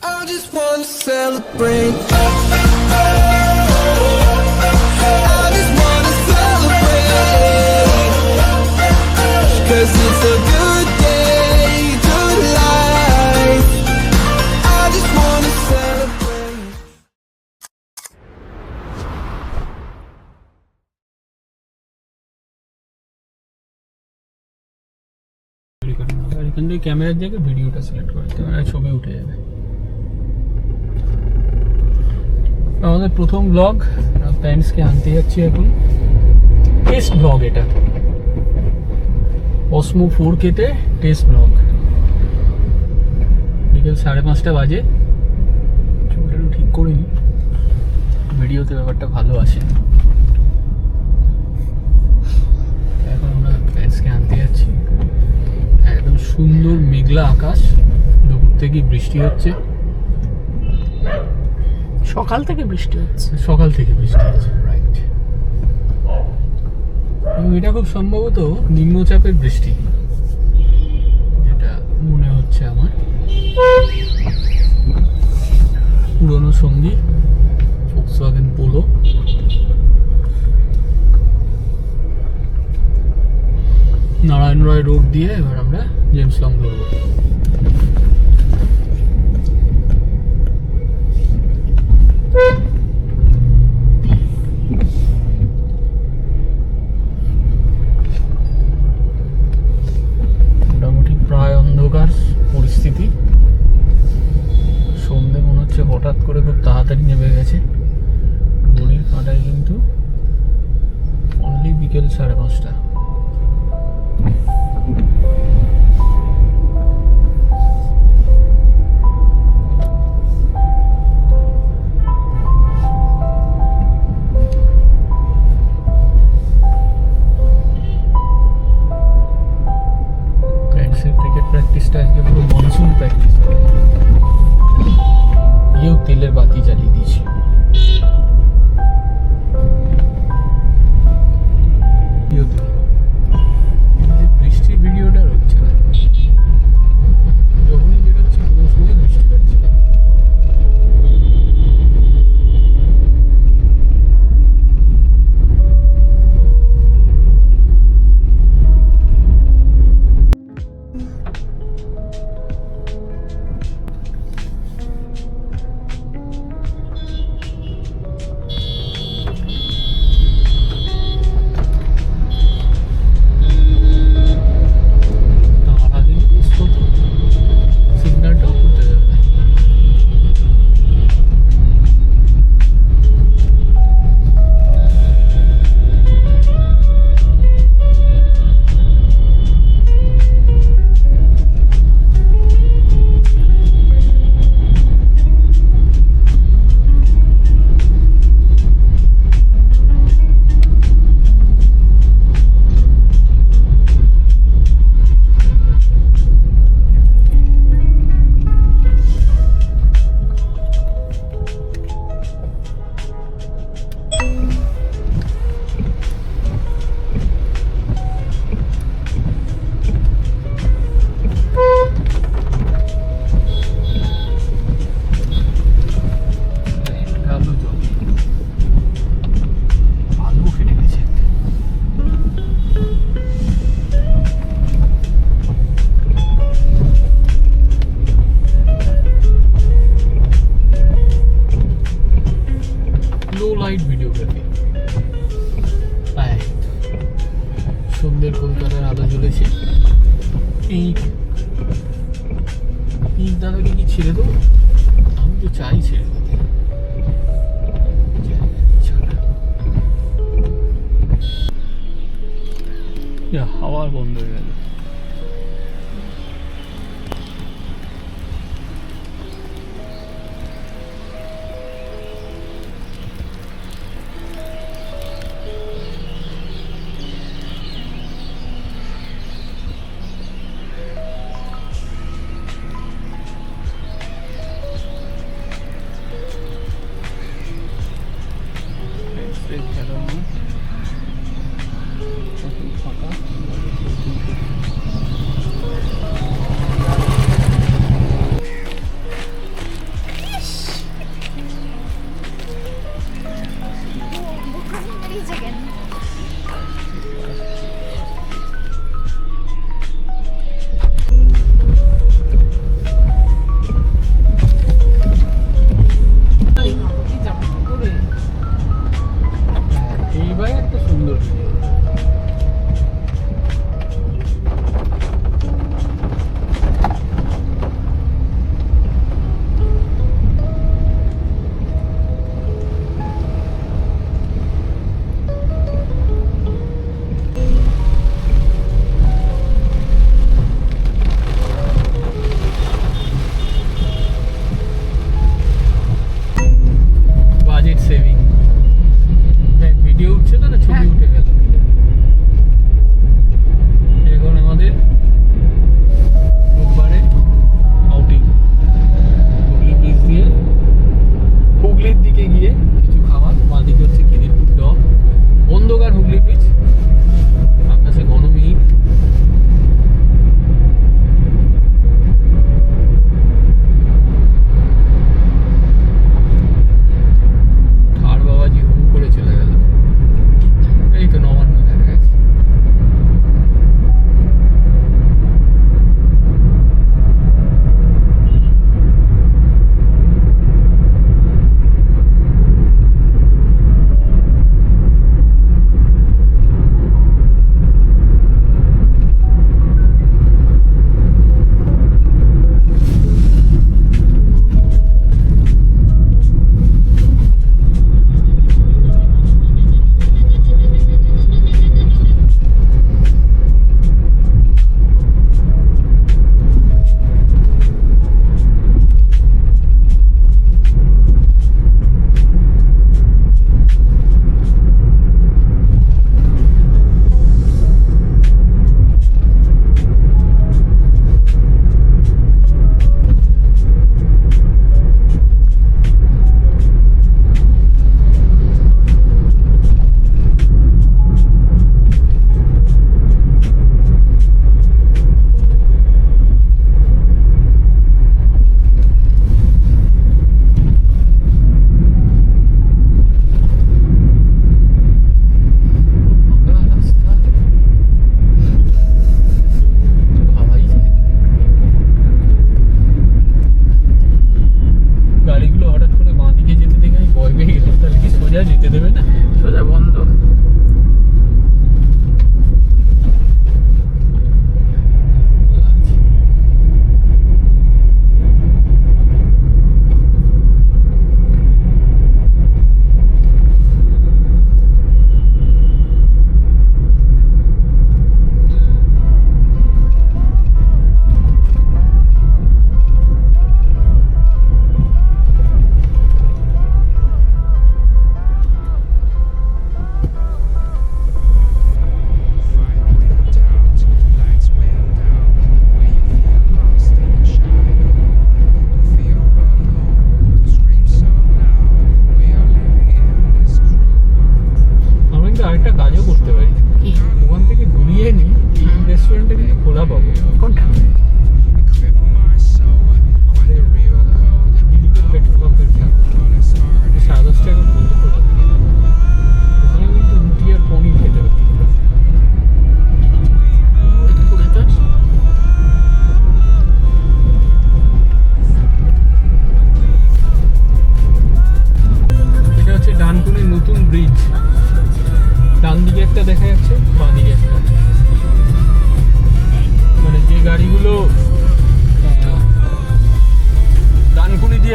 I just wanna celebrate. I just wanna celebrate. 'Cause it's a good day, good life. I just wanna celebrate. এখান থেকে ক্যামেরার জায়গায় ভিডিওটা select করে দিতে হবে, ছবি উঠে যাবে। আমাদের প্রথম ব্লগ, প্যান্টসকে আনতে যাচ্ছি এখন। টেস্ট ব্লগ এটা, অসমো 4K-তে টেস্ট ব্লগ। বিকেল 5:30 বাজে, চুলটা একটু ঠিক করিনি, ভিডিওতে ব্যাপারটা ভালো আসে। এখন আমরা প্যান্টসকে আনতে যাচ্ছি। একদম সুন্দর মেঘলা আকাশ, দুপুর থেকে বৃষ্টি হচ্ছে। সকাল থেকে বৃষ্টি হচ্ছে, রাইট। এটা খুব সম্ভবত নিম্নচাপের বৃষ্টি, যেটা মনে হচ্ছে আমার। পুরনো সঙ্গী ফোক্সওয়াগন পোলো। নারায়ণ রয় রোড দিয়ে এবার আমরা জেমস লং ধরবো। মোটামুটি প্রায় অন্ধকার পরিস্থিতি। সন্ধে মনে হচ্ছে হঠাৎ করে খুব তাড়াতাড়ি নেমে গেছে। ঘড়ির কাঁটায় কিন্তু অনলি বিকেল 5:30। ক্রিকেট প্র্যাকটিসটা আজকে পুরো মনসুন প্র্যাকটিস। ইয়েও তেলের বাতি জ্বালিয়ে দিয়েছি। বৃষ্টির ভিডিওটা হচ্ছে না, যখনই বেরোচ্ছি কোনো সময় বৃষ্টি পাচ্ছে। Light videography. সন্ধ্যের কলকাতার আলো জ্বলেছে। পিঙ্ক দাদাকে কি ছেড়ে দেবো? আমি তো চাই ছেড়ে দিতে। হাওয়া বন্ধ হয়ে গেল। ফাঁকা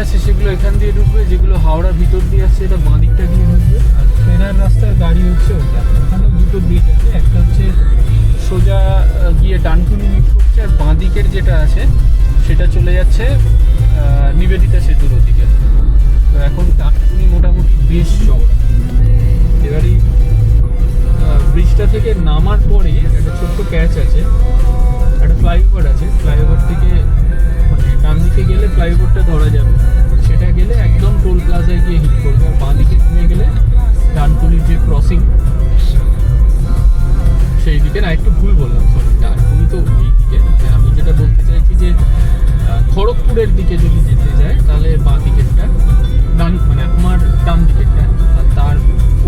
আছে সেগুলো এখান দিয়ে ঢুকবে, যেগুলো হাওড়া ভিতর দিয়ে আসছে এটা বাঁ দিকটা দিয়ে ঢুকবে। আর ফেরার রাস্তার গাড়ি হচ্ছে ওটা, ওখানেও দুটো ব্রিজ আছে, একটা হচ্ছে সোজা গিয়ে ডানকুনি মিট করছে, আর বাঁ দিকের যেটা আছে সেটা চলে যাচ্ছে নিবেদিতা সেতুর ওদিকে। তো এখন ডানকুনি মোটামুটি বেশ চওড়া। এবারই ব্রিজটা থেকে নামার পরে একটা ছোট্ট প্যাচ আছে, একটা ফ্লাইওভার আছে, ফ্লাইওভার থেকে মানে ডান দিকে গেলে ফ্লাইওভারটা ধরা যাবে, সেটা গেলে একদম টোল প্লাজায় গিয়ে হিট করবে। আর বাঁ দিকে নেমে গেলে ডানকুনির যে ক্রসিং সেই দিকে, না একটু ভুল বললাম, সরি, ডানকুনি তো এই দিকে, আমি যেটা বলতে চাইছি যে খড়গপুরের দিকে যদি যেতে যায় তাহলে বাঁ দিকেরটা, ডান মানে আমার ডান দিকেরটা, আর তার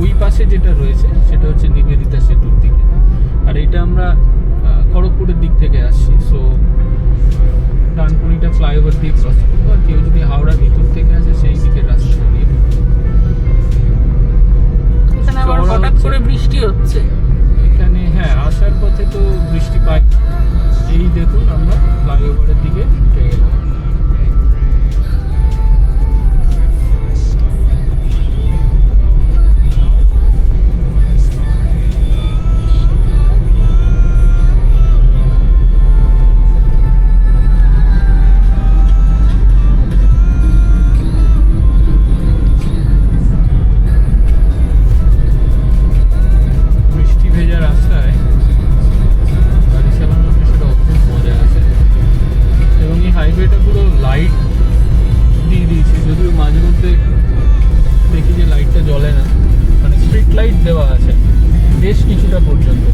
ওই পাশে যেটা রয়েছে সেটা হচ্ছে নিবেদিতা সেতুর দিকে। আর এটা আমরা খড়গপুরের দিক থেকে আসছি, সো ডানকুনিটা ফ্লাইওভার দিয়ে ক্রস করবো। আর কেউ যদি হাওড়া ভিতর থেকে আসে সেই দিকের রাস্তা দিয়ে। এখানে আবার হঠাৎ করে বৃষ্টি হচ্ছে। এখানে হ্যাঁ, আসার পথে তো বৃষ্টি পাই। এই দেখুন আমরা ফ্লাইওভারের দিকে উঠে গেলাম। বৃষ্টি ভেজা রাস্তায় গাড়ি চালানোর সেটা অদ্ভুত মজা আছে। এবং এই হাইওয়েটা পুরো লাইট দিয়ে দিয়েছে, যদিও মাঝে মধ্যে দেখি যে লাইটটা জ্বলে না, মানে স্ট্রিট লাইট দেওয়া আছে বেশ কিছুটা পর্যন্ত।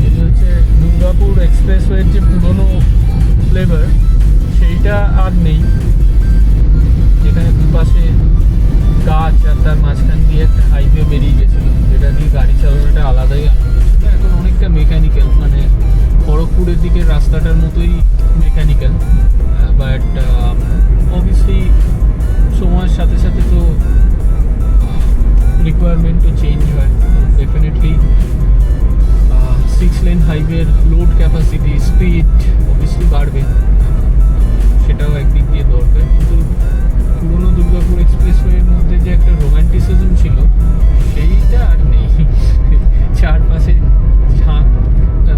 এটা হচ্ছে দুর্গাপুর এক্সপ্রেসওয়ের যে পুরনো ফ্লেভার সেইটা আর নেই, যেখানে দুপাশে গাছ আর তার মাঝখান দিয়ে একটা হাইওয়ে বেরিয়ে গেছিলো, যেটা দিয়ে গাড়ি চালানোটা আলাদাই আনন্দ ছিল। এখন অনেকটা মেকানিক্যাল, মানে খড়গপুরের দিকের রাস্তাটার মতোই মেকানিক্যাল, বাট অবভিয়াসলি সময়ের সাথে সাথে তো রিকোয়ারমেন্টও চেঞ্জ হয়। ডেফিনেটলি 6 লেন হাইওয়ের লোড ক্যাপাসিটি, স্পিড অবভিয়াসলি বাড়বে, সেটাও একদিক দিয়ে দরকার। কিন্তু পুরোনো দুর্গাপুর এক্সপ্রেসওয়ের মধ্যে যে একটা রোম্যান্টিসিজম ছিল সেইটা আর নেই। চারপাশে ঝাঁক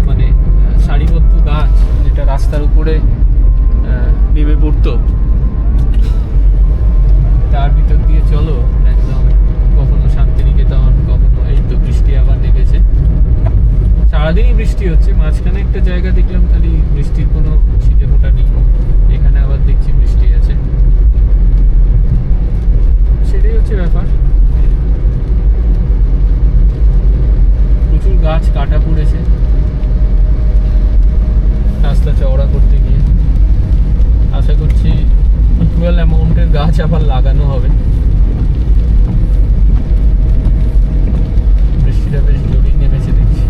মানে সারিবদ্ধ গাছ, যেটা রাস্তার উপরে নেমে পড়তো, তার ভিতর দিয়ে চলো একদম। কখনো শান্তিনিকেতন, কখনো এই তো বৃষ্টি আবার নেমেছে, সারাদিনই বৃষ্টি হচ্ছে। মাঝখানে একটা জায়গা দেখলাম খালি বৃষ্টির কোনো ছিটে ফোঁটা নেই, এখানে আবার দেখছি বৃষ্টি আছে। সেটাই হচ্ছে ব্যাপার। প্রচুর গাছ কাটা পড়েছে রাস্তা চওড়া করতে গিয়ে। আশা করছি ইকুয়াল অ্যামাউন্টের গাছ আবার লাগানো হবে। বৃষ্টিটা বেশ জোরেই নেমেছে দেখছি।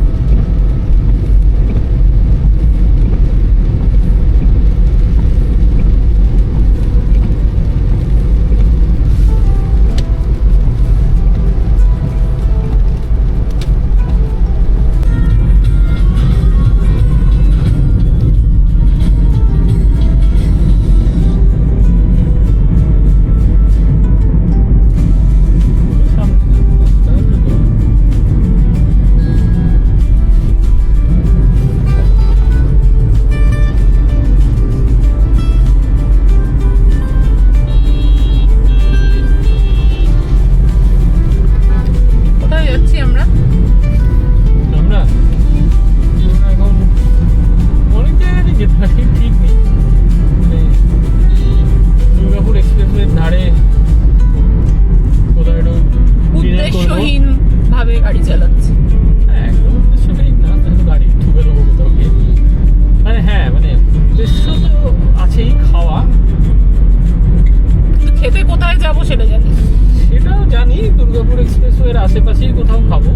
আশেপাশেই কোথাও খাবো,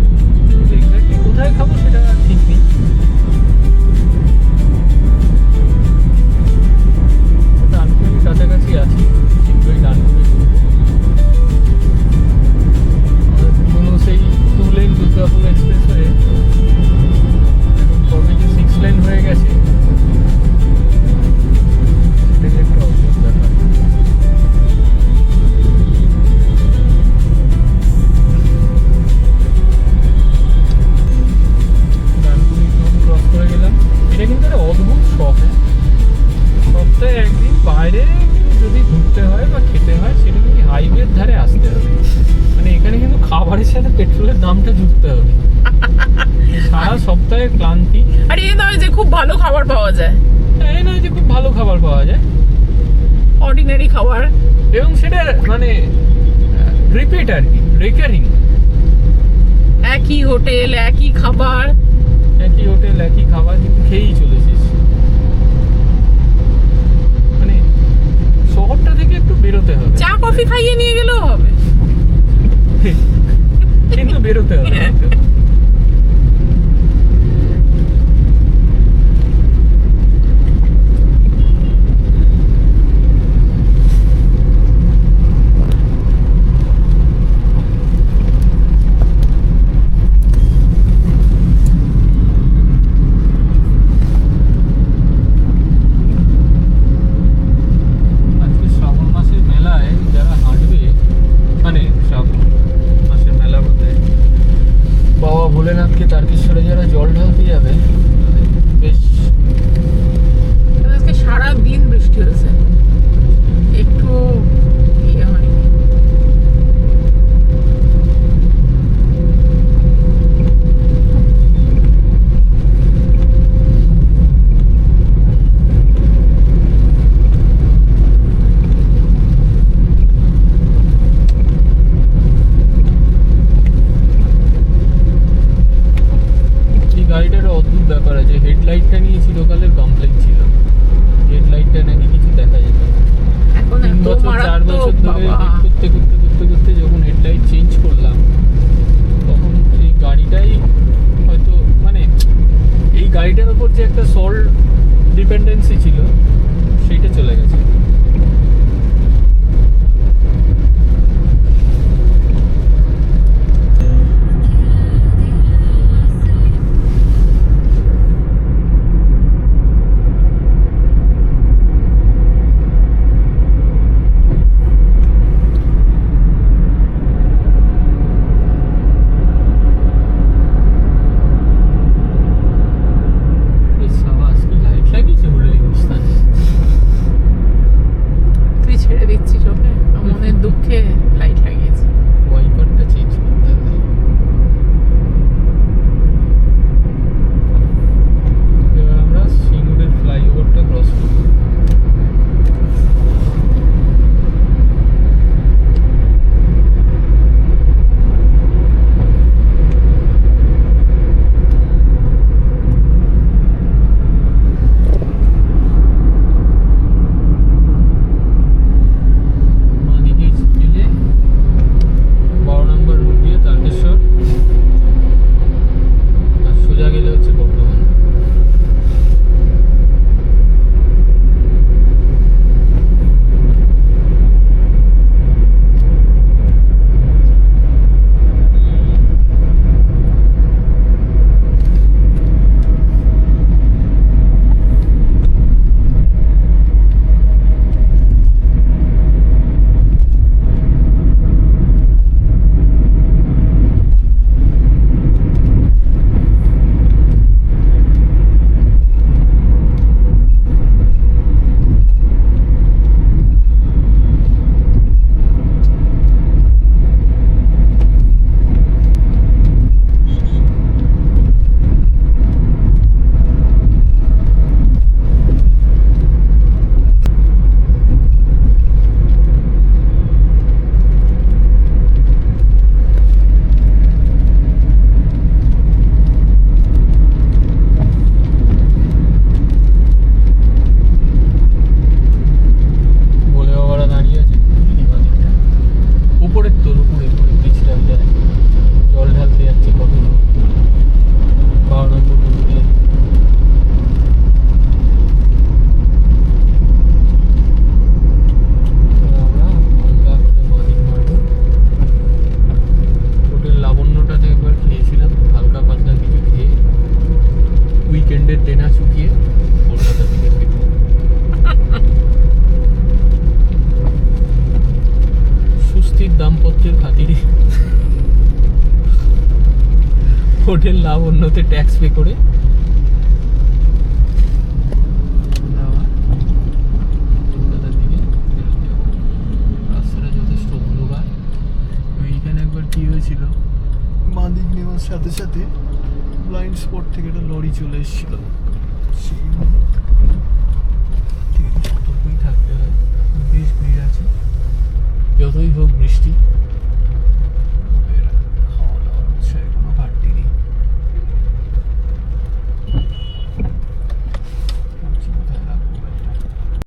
এক্স্যাক্টলি কোথায় খাবো সেটা ঠিক নেই। ডানকুনির কাছাকাছি আছি, শীঘ্রই ডানকুনি আমাদের পুরোনো সেই 2 লেন দুর্গাপুর এক্সপ্রেসওয়ে এখন কবে যে 6 লেন হয়ে গেছে পেট্রোলের দামটা ঢুকতে হবে। সারা সপ্তাহে ক্লান্তি। আর এই নয় যে খুব ভালো খাবার পাওয়া যায়, এই নয় যে খুব ভালো খাবার পাওয়া যায়, অর্ডিনারি খাবার, এবং সেটা মানে রিপিট আর কি, রিকারিং। একই হোটেল একই খাবার। একই হোটেল একই খাবার, কিন্তু খেয়েই চলেছিস। মানে শহরটা থেকে একটু বেরোতে হবে। চা কফি খাইয়ে নিয়ে গেলেও হবে, কিন্তু বেরোতে হবে। আজকে শ্রাবণ মাসের মেলায় যারা হাঁটবে, মানে শ্রাবণ মাসের মেলা বলতে বাবা ভোলেনাথকে তারকেশ্বরে যারা জল ঢালতে যাবে, বেশ আজকে সারা দিন বৃষ্টি হয়েছে, একটু ইয়ে হয়নি। এই গাড়িটার অদ্ভুত ব্যাপার আছে, হেডলাইটটা নিয়ে চিরকালের কমপ্লেন ছিল। হেডলাইটটা নাকি কিছু দেখা যেত না। এখন 3 এত বছর 4 মারাত্মক বছর ধরে বাবা। করতে যখন হেডলাইট চেঞ্জ করলাম, তখন এই গাড়িটাই হয়তো মানে এই গাড়িটার উপর যে একটা সল ডিপেন্ডেন্সি ছিল সেইটা চলে গেছে। এই সাবাস, কি লাইট লাগিয়েছে বলে হিন্দুস্তান। তুই ছেড়ে দিচ্ছিস ওকে, মনের দুঃখে লাইট লাগিয়েছে। ওয়াইপারটা চেঞ্জ করতে হবে। এবার আমরা সিঙ্গুরের ফ্লাইওভারটা ক্রস করব। বাঁদিকে গেলে 12 নম্বর রুট দিয়ে তারকেশ্বর, আর সোজা গেলে হচ্ছে বর্ধমান। বলে বাবারা দাঁড়িয়ে আছে বাঁদিকটা, উপরের তোর উপরে পিছটা যায় জল ঢালতে যাচ্ছে কত লোক। 12 নম্বর রুট দিয়ে আমরা হালকা করে বাঁদিক মারবো। হোটেল লাবণ্যটাতে একবার খেয়েছিলাম হালকা পাতলা কিছু খেয়ে, উইকেন্ডের ডেনা শুকিয়ে কলকাতা থেকে ফিরবো। সুস্থির দাম্পত্যের খাতিরে হোটেল লাবণ্যতে ট্যাক্স পে করে আমরা আবার কলকাতার দিকে ফেরত যাবো। রাস্তাটা যথেষ্ট অন্ধকার। এইখানে একবার কি হয়েছিল, সাথে সাথে ব্লাইন্ড স্পট থেকে একটা লরি চলে এসেছিল। সতর্কই থাকতে হয়, বেশ ভিড় আছে যতই হোক বৃষ্টি।